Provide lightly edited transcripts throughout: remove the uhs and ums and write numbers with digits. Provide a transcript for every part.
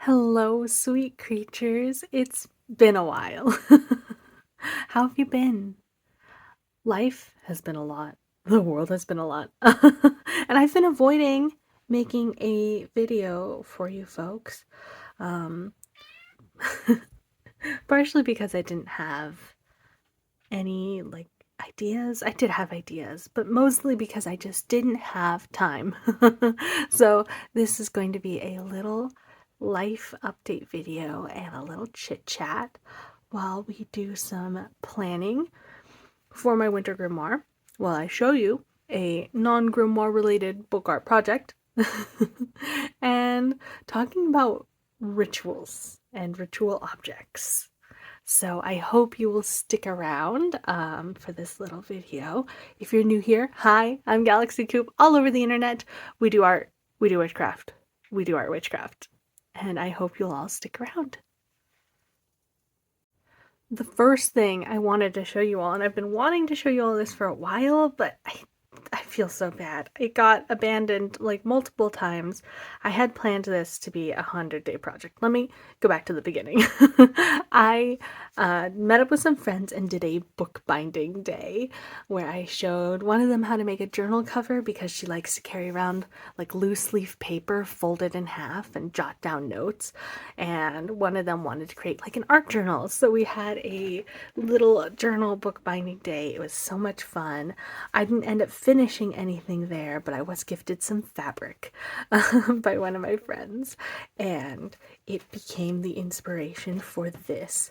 Hello, sweet creatures. It's been a while. How have you been? Life has been a lot. The world has been a lot. And I've been avoiding making a video for you folks. Um, Partially because I didn't have any ideas. I did have ideas, but mostly because I just didn't have time. So this is going to be a little life update video and a little chit chat while we do some planning for my winter grimoire while I show you a non-grimoire related book art project and talking about rituals and ritual objects. So I hope you will stick around for this little video. If you're new here, hi, I'm Galaxy Coop all over the internet. We do art, we do witchcraft, we do art witchcraft. And I hope you'll all stick around. The first thing I wanted to show you all, and I've been wanting to show you all this for a while, but I feel so bad. It got abandoned like multiple times. I had planned this to be a 100-day project. Let me go back to the beginning. I met up with some friends and did a bookbinding day where I showed one of them how to make a journal cover because she likes to carry around like loose leaf paper folded in half and jot down notes. And one of them wanted to create like an art journal. So we had a little journal bookbinding day. It was so much fun. I didn't end up finishing anything there, but I was gifted some fabric by one of my friends, and it became the inspiration for this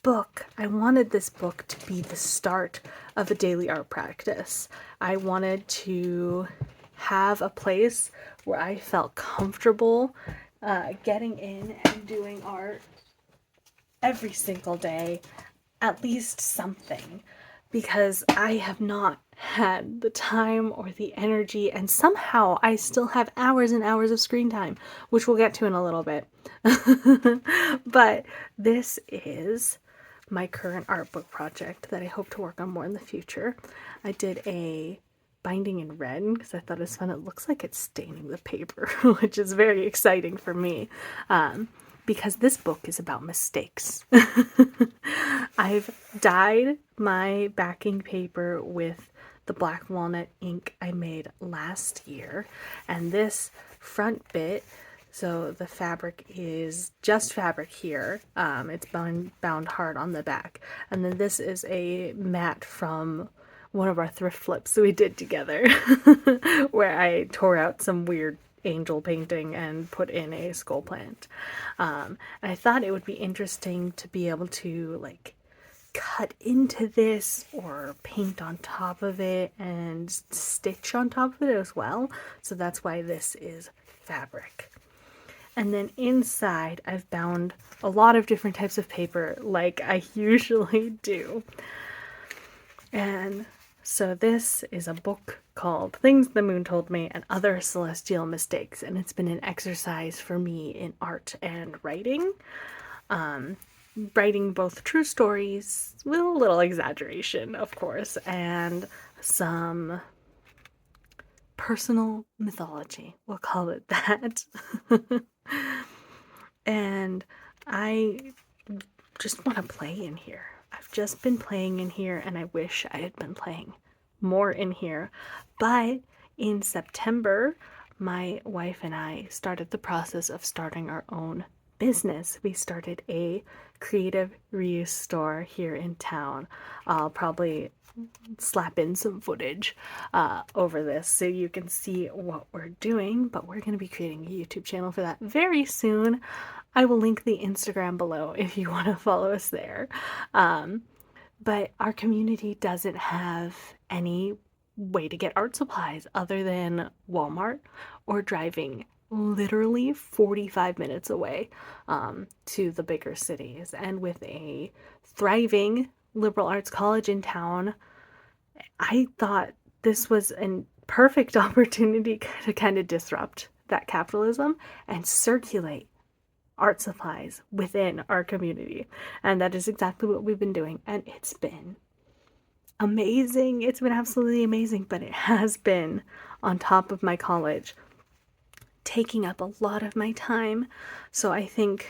book. I wanted this book to be the start of a daily art practice. I wanted to have a place where I felt comfortable getting in and doing art every single day, at least something, because I have not had the time or the energy, and somehow I still have hours and hours of screen time, which we'll get to in a little bit. But this is my current art book project that I hope to work on more in the future. I did a binding in red because I thought it was fun. It looks like it's staining the paper, which is very exciting for me. Because this book is about mistakes. I've dyed my backing paper with the black walnut ink I made last year, and this front bit, so the fabric is just fabric here. It's bound hard on the back, and then this is a mat from one of our thrift flips that we did together, where I tore out some weird angel painting and put in a skull plant. And I thought it would be interesting to be able to like cut into this or paint on top of it and stitch on top of it as well. So that's why this is fabric. And then inside I've bound a lot of different types of paper like I usually do. And so this is a book called Things the Moon Told Me and Other Celestial Mistakes, and it's been an exercise for me in art and writing. Writing both true stories with a little exaggeration, of course, and some personal mythology. We'll call it that. And I just want to play in here. I've just been playing in here, and I wish I had been playing more in here. But in September, my wife and I started the process of starting our own business. We started a creative reuse store here in town. I'll probably slap in some footage over this so you can see what we're doing, but we're going to be creating a YouTube channel for that very soon. I will link the Instagram below if you want to follow us there. But our community doesn't have any way to get art supplies other than Walmart or driving literally 45 minutes away to the bigger cities. And with a thriving liberal arts college in town, I thought this was a perfect opportunity to kind of disrupt that capitalism and circulate art supplies within our community. And that is exactly what we've been doing. And it's been amazing. It's been absolutely amazing, but it has been on top of my college taking up a lot of my time. So I think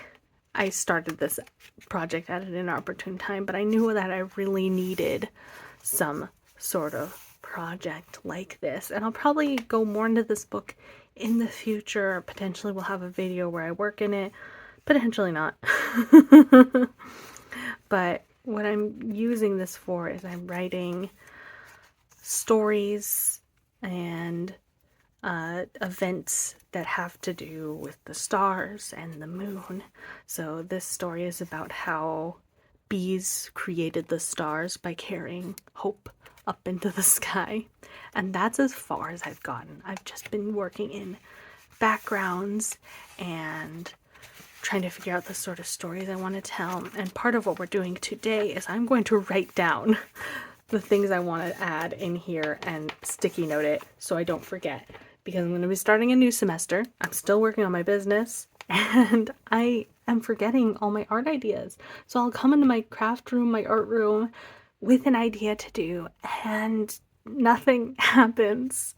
I started this project at an inopportune time, but I knew that I really needed some sort of project like this. And I'll probably go more into this book in the future. Potentially we'll have a video where I work in it, potentially not. But what I'm using this for is I'm writing stories and events that have to do with the stars and the moon. So this story is about how bees created the stars by carrying hope up into the sky. And that's as far as I've gotten. I've just been working in backgrounds and trying to figure out the sort of stories I want to tell. And part of what we're doing today is I'm going to write down the things I want to add in here and sticky note it so I don't forget, because I'm going to be starting a new semester. I'm still working on my business and I am forgetting all my art ideas. So I'll come into my craft room, my art room, with an idea to do and nothing happens.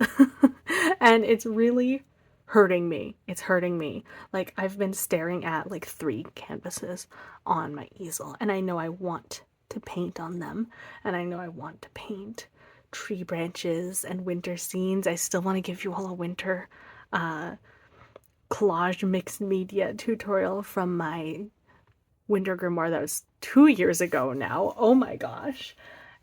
And it's really hurting me. It's hurting me. Like, I've been staring at like 3 canvases on my easel and I know I want to paint on them, and I know I want to paint tree branches and winter scenes. I still want to give you all a winter collage mixed media tutorial from my winter grimoire that was 2 years ago now. Oh my gosh.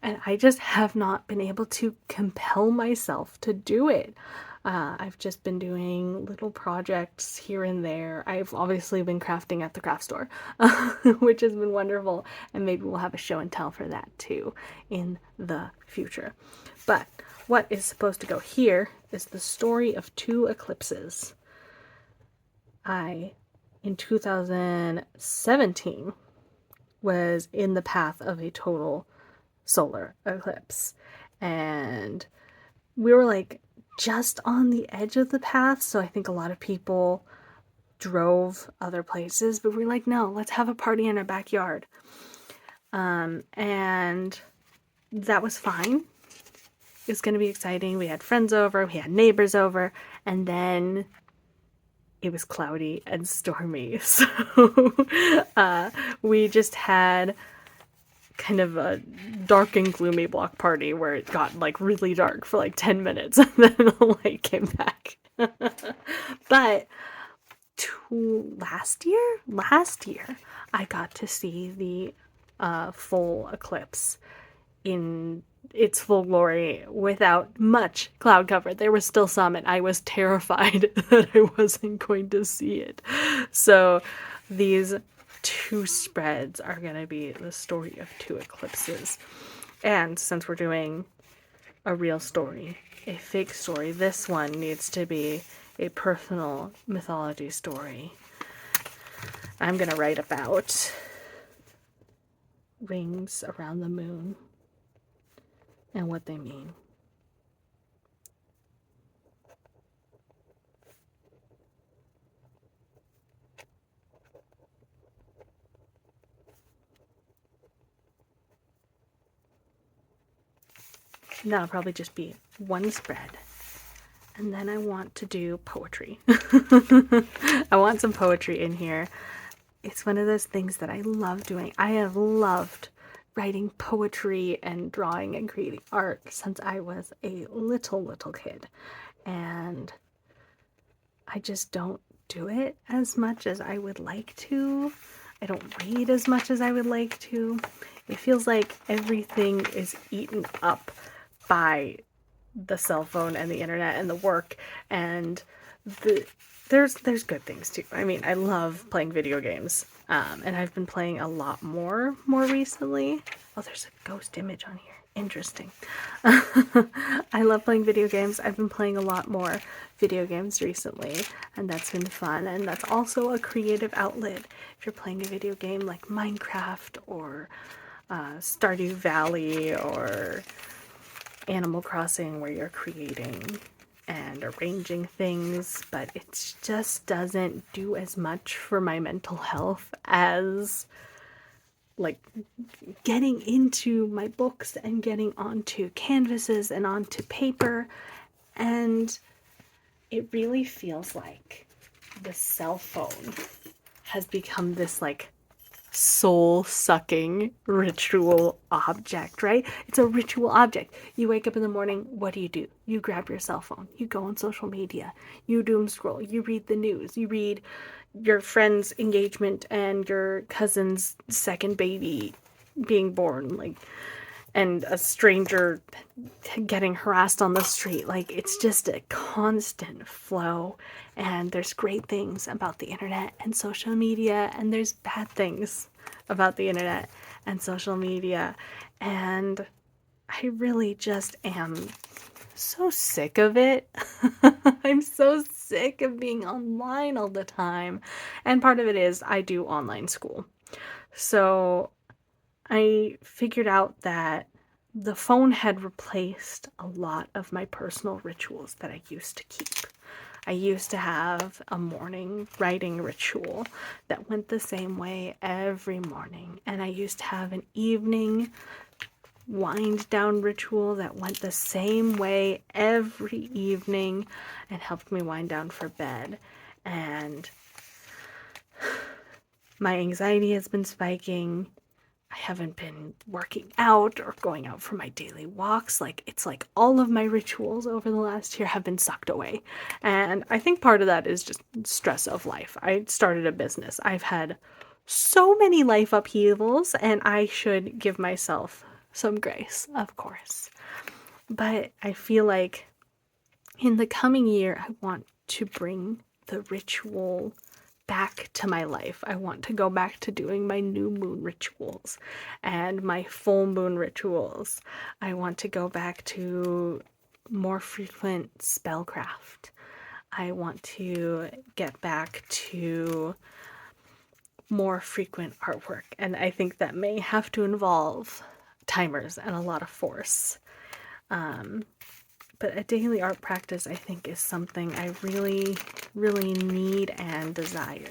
And I just have not been able to compel myself to do it. I've just been doing little projects here and there. I've obviously been crafting at the craft store, which has been wonderful. And maybe we'll have a show and tell for that too in the future. But what is supposed to go here is the story of 2 eclipses. In 2017, was in the path of a total solar eclipse. And we were like just on the edge of the path, so I think a lot of people drove other places, but we're like, no, let's have a party in our backyard. And that was fine. It was going to be exciting. We had friends over, we had neighbors over, and then it was cloudy and stormy. So we just had kind of a dark and gloomy block party where it got like really dark for like 10 minutes and then the light came back. But last year I got to see the full eclipse in its full glory without much cloud cover. There was still some, and I was terrified that I wasn't going to see it. So these 2 spreads are going to be the story of 2 eclipses. And since we're doing a real story, a fake story, this one needs to be a personal mythology story. I'm going to write about rings around the moon and what they mean. That'll probably just be 1 spread. And then I want to do poetry. I want some poetry in here. It's one of those things that I love doing. I have loved writing poetry and drawing and creating art since I was a little kid. And I just don't do it as much as I would like to. I don't read as much as I would like to. It feels like everything is eaten up by the cell phone and the internet and the work, and there's good things too. I mean, I love playing video games, and I've been playing a lot more recently. Oh, there's a ghost image on here. Interesting. I love playing video games. I've been playing a lot more video games recently, and that's been fun. And that's also a creative outlet. If you're playing a video game like Minecraft or Stardew Valley or Animal Crossing, where you're creating and arranging things, but it just doesn't do as much for my mental health as like getting into my books and getting onto canvases and onto paper. And it really feels like the cell phone has become this like soul-sucking ritual object, right? It's a ritual object. You wake up in the morning, what do? You grab your cell phone, you go on social media, you doom scroll, you read the news, you read your friend's engagement and your cousin's second baby being born, like, and a stranger getting harassed on the street. Like, it's just a constant flow. And there's great things about the internet and social media, and there's bad things about the internet and social media. And I really just am so sick of it. I'm so sick of being online all the time. And part of it is I do online school. So I figured out that the phone had replaced a lot of my personal rituals that I used to keep. I used to have a morning writing ritual that went the same way every morning. And I used to have an evening wind down ritual that went the same way every evening and helped me wind down for bed. And my anxiety has been spiking. I haven't been working out or going out for my daily walks. Like, it's like all of my rituals over the last year have been sucked away. And I think part of that is just stress of life. I started a business. I've had so many life upheavals, and I should give myself some grace, of course. But I feel like in the coming year, I want to bring the ritual back to my life. I want to go back to doing my new moon rituals and my full moon rituals. I want to go back to more frequent spellcraft. I want to get back to more frequent artwork, and I think that may have to involve timers and a lot of force. But a daily art practice, I think, is something I really, really need and desire.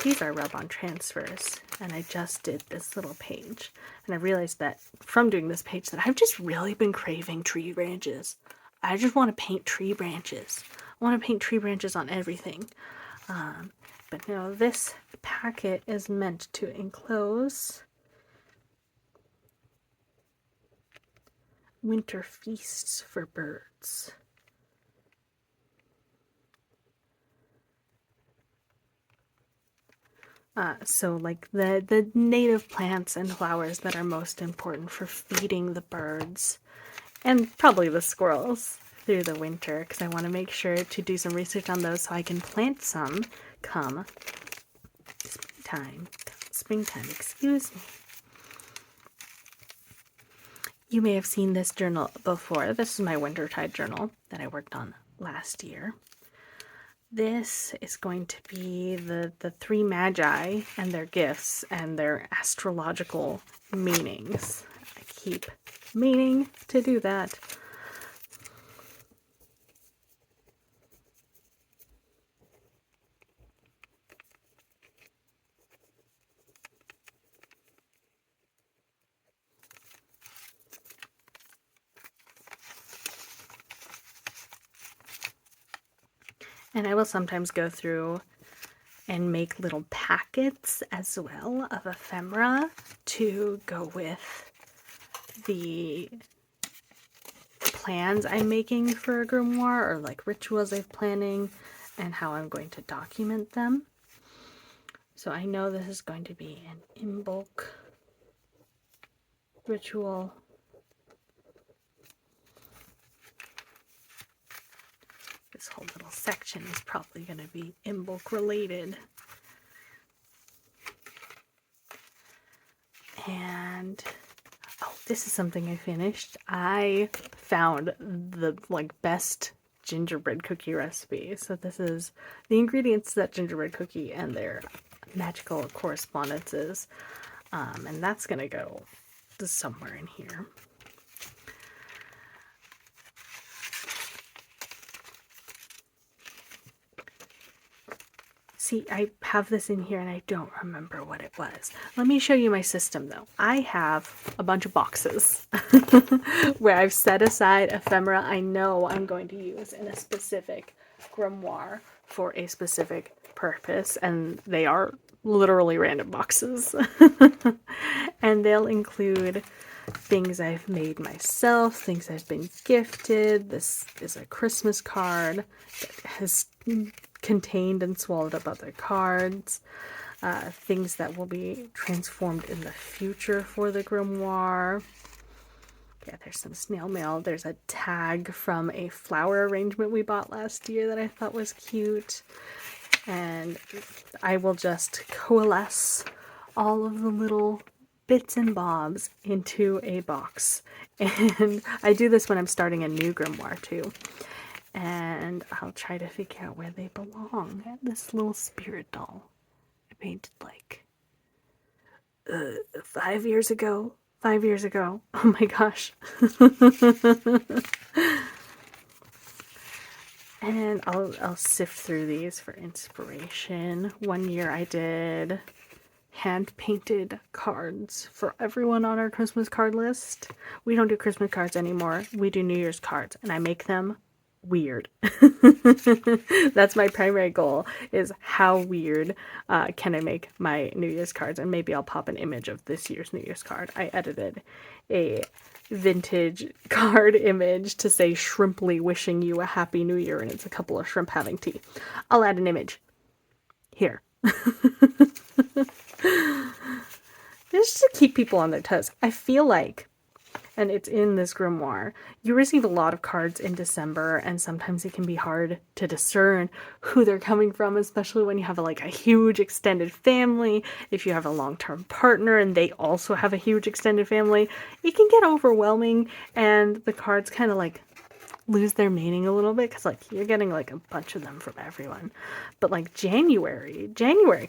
These are rub-on transfers, and I just did this little page. And I realized that from doing this page that I've just really been craving tree branches. I just want to paint tree branches. I want to paint tree branches on everything. But no, this packet is meant to enclose winter feasts for birds. So like the native plants and flowers that are most important for feeding the birds and probably the squirrels through the winter, because I want to make sure to do some research on those so I can plant some come springtime, excuse me. You may have seen this journal before. This is my wintertide journal that I worked on last year. This is going to be the three magi and their gifts and their astrological meanings. I keep meaning to do that. And I will sometimes go through and make little packets as well of ephemera to go with the plans I'm making for a grimoire, or like rituals I'm planning and how I'm going to document them. So I know this is going to be an in-bulk ritual. This whole little section is probably going to be in-bulk related. And oh, this is something I finished. I found the best gingerbread cookie recipe. So this is the ingredients to that gingerbread cookie and their magical correspondences. And that's going to go somewhere in here. See, I have this in here and I don't remember what it was. Let me show you my system though. I have a bunch of boxes where I've set aside ephemera I know I'm going to use in a specific grimoire for a specific purpose, and they are literally random boxes. And they'll include things I've made myself, things I've been gifted. This is a Christmas card that has contained and swallowed up other cards. Things that will be transformed in the future for the grimoire. Yeah, there's some snail mail. There's a tag from a flower arrangement we bought last year that I thought was cute. And I will just coalesce all of the little bits and bobs into a box. And I do this when I'm starting a new grimoire too. And I'll try to figure out where they belong. This little spirit doll I painted like 5 years ago. 5 years ago. Oh my gosh. And I'll sift through these for inspiration. One year I did hand-painted cards for everyone on our Christmas card list. We don't do Christmas cards anymore. We do New Year's cards, and I make them weird. That's my primary goal, is how weird can I make my New Year's cards, and maybe I'll pop an image of this year's New Year's card. I edited a vintage card image to say shrimply wishing you a happy new year, and it's a couple of shrimp having tea. I'll add an image here. Just to keep people on their toes. I feel like, and it's in this grimoire, you receive a lot of cards in December, and sometimes it can be hard to discern who they're coming from, especially when you have a huge extended family. If you have a long-term partner and they also have a huge extended family, it can get overwhelming, and the cards kind of lose their meaning a little bit, because you're getting a bunch of them from everyone. But January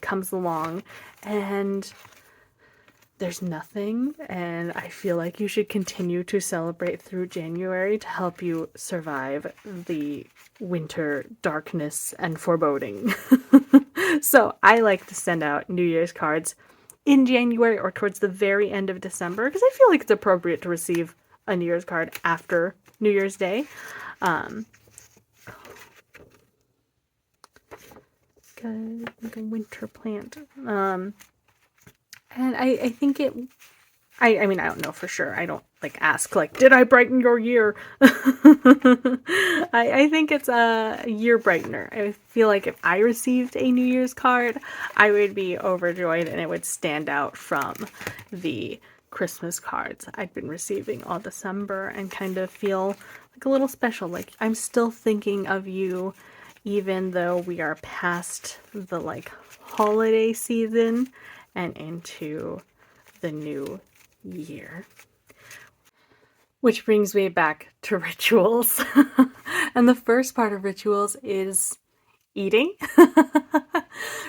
comes along and there's nothing, and I feel like you should continue to celebrate through January to help you survive the winter darkness and foreboding. So I like to send out New Year's cards in January or towards the very end of December, because I feel like it's appropriate to receive a New Year's card after New Year's Day. Like a winter plant. And I think I mean, I don't know for sure. I don't ask did I brighten your year? I think it's a year brightener. I feel like if I received a New Year's card, I would be overjoyed, and it would stand out from the Christmas cards I'd been receiving all December, and kind of feel a little special. I'm still thinking of you, even though we are past the holiday season and into the new year. Which brings me back to rituals. And the first part of rituals is eating.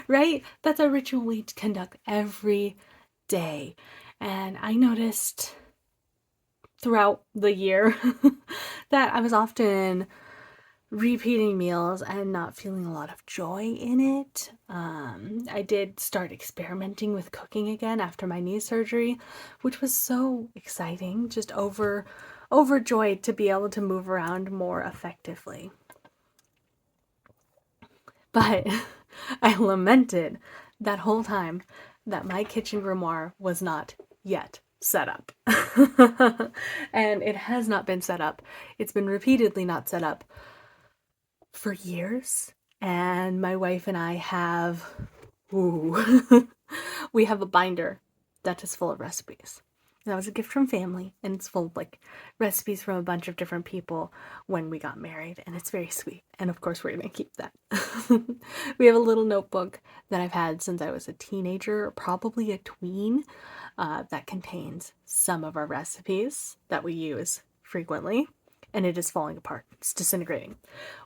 Right? That's a ritual we conduct every day. And I noticed throughout the year that I was often repeating meals and not feeling a lot of joy in it. I did start experimenting with cooking again after my knee surgery, which was so exciting, just overjoyed to be able to move around more effectively. But I lamented that whole time that my kitchen grimoire was not yet set up. And it has not been set up. It's been repeatedly not set up for years, and my wife and I have we have a binder that is full of recipes. That was a gift from family, and it's full of recipes from a bunch of different people when we got married, and it's very sweet, and of course we're gonna keep that. We have a little notebook that I've had since I was a teenager, probably a tween, that contains some of our recipes that we use frequently. And it is falling apart. It's disintegrating.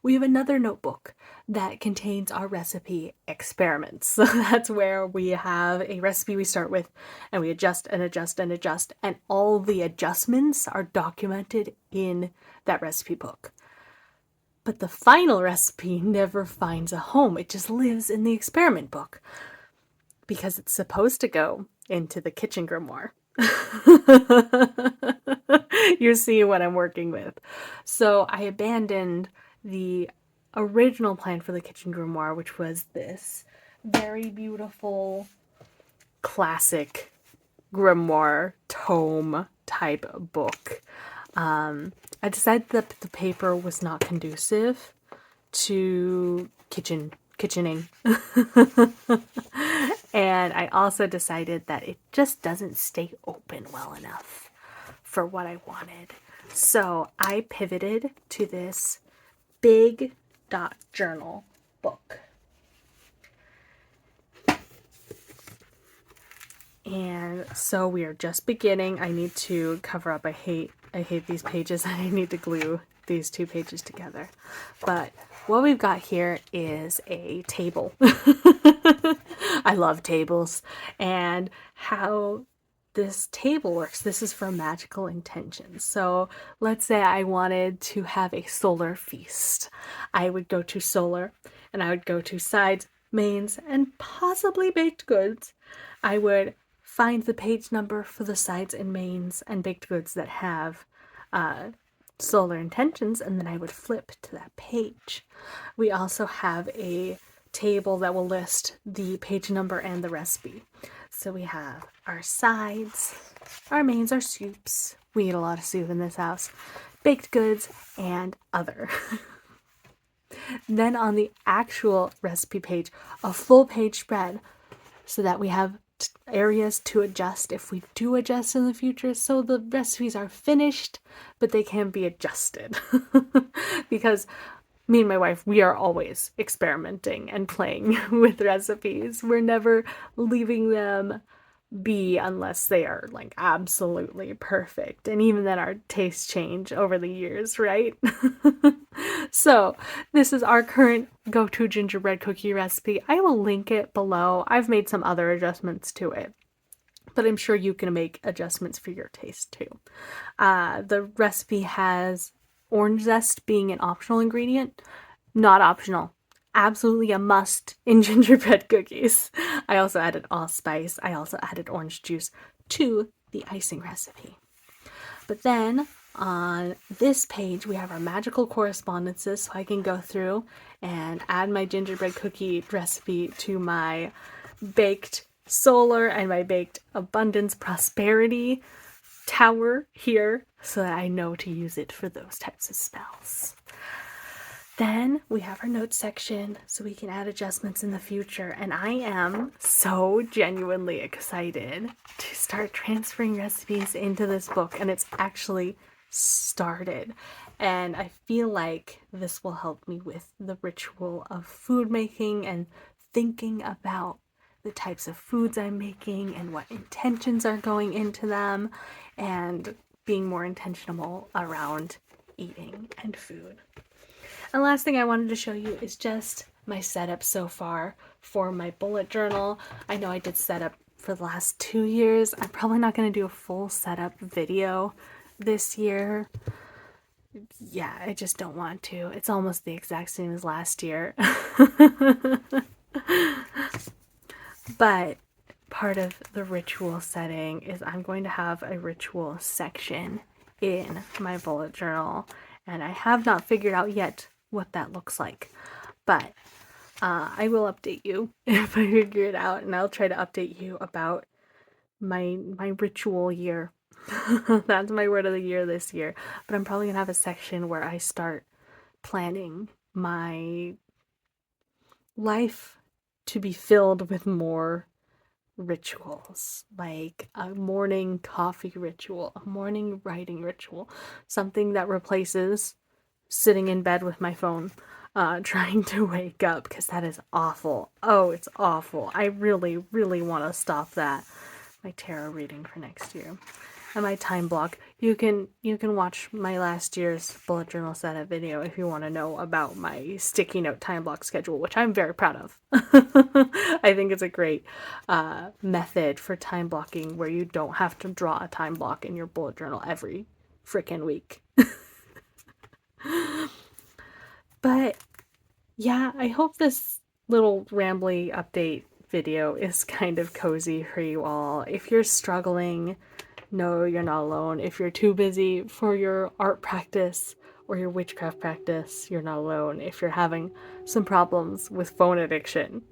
We have another notebook that contains our recipe experiments. So that's where we have a recipe we start with, and we adjust and adjust and adjust, and all the adjustments are documented in that recipe book. But the final recipe never finds a home. It just lives in the experiment book, because it's supposed to go into the kitchen grimoire. You see what I'm working with. So I abandoned the original plan for the kitchen grimoire, which was this very beautiful classic grimoire tome type book. I decided that the paper was not conducive to kitchening. And I also decided that it just doesn't stay open well enough for what I wanted. So I pivoted to this big dot journal book. And so we are just beginning. I need to cover up. I hate these pages. I need to glue these two pages together. But what we've got here is a table. I love tables. And how this table works, this is for magical intentions. So let's say I wanted to have a solar feast. I would go to solar, and I would go to sides, mains, and possibly baked goods. I would find the page number for the sides and mains and baked goods that have solar intentions, and then I would flip to that page. We also have a table that will list the page number and the recipe. So we have our sides, our mains, our soups. We eat a lot of soup in this house. Baked goods, and other. Then on the actual recipe page, a full page spread so that we have areas to adjust if we do adjust in the future, so the recipes are finished but they can be adjusted. Because me and my wife, we are always experimenting and playing with recipes. We're never leaving them be unless they are like absolutely perfect, and even then our tastes change over the years, right? So this is our current go-to gingerbread cookie recipe. I will link it below. I've made some other adjustments to it, but I'm sure you can make adjustments for your taste too. The recipe has orange zest being an optional ingredient. Not optional, absolutely a must in gingerbread cookies. I also added allspice. I also added orange juice to the icing recipe. But then on this page, we have our magical correspondences, so I can go through and add my gingerbread cookie recipe to my baked solar and my baked abundance prosperity tower here, so that I know to use it for those types of spells. Then we have our notes section so we can add adjustments in the future, and I am so genuinely excited to start transferring recipes into this book, and it's actually started. And I feel like this will help me with the ritual of food making and thinking about the types of foods I'm making and what intentions are going into them, and being more intentional around eating and food. And last thing I wanted to show you is just my setup so far for my bullet journal. I know I did setup for the last 2 years. I'm probably not going to do a full setup video this year. Yeah, I just don't want to. It's almost the exact same as last year. But part of the ritual setting is I'm going to have a ritual section in my bullet journal, and I have not figured out yet what that looks like, but I will update you if I figure it out, and I'll try to update you about my ritual year. That's my word of the year this year. But I'm probably gonna have a section where I start planning my life to be filled with more rituals, like a morning coffee ritual, a morning writing ritual, something that replaces sitting in bed with my phone trying to wake up, because that is awful. Oh, it's awful. I really want to stop that. My tarot reading for next year and my time block. You can watch my last year's bullet journal setup video if you want to know about my sticky note time block schedule, which I'm very proud of. I think it's a great method for time blocking, where you don't have to draw a time block in your bullet journal every freaking week. But yeah, I hope this little rambly update video is kind of cozy for you all. If you're struggling, no, you're not alone. If you're too busy for your art practice or your witchcraft practice, you're not alone. If you're having some problems with phone addiction,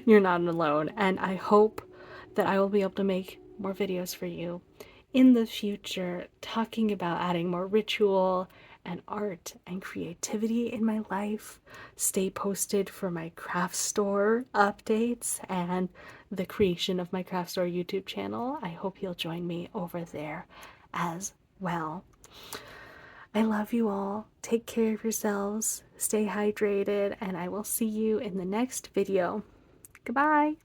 you're not alone. And I hope that I will be able to make more videos for you in the future talking about adding more ritual and art and creativity in my life. Stay posted for my craft store updates and the creation of my craft store YouTube channel. I hope you'll join me over there as well. I love you all. Take care of yourselves. Stay hydrated, and I will see you in the next video. Goodbye.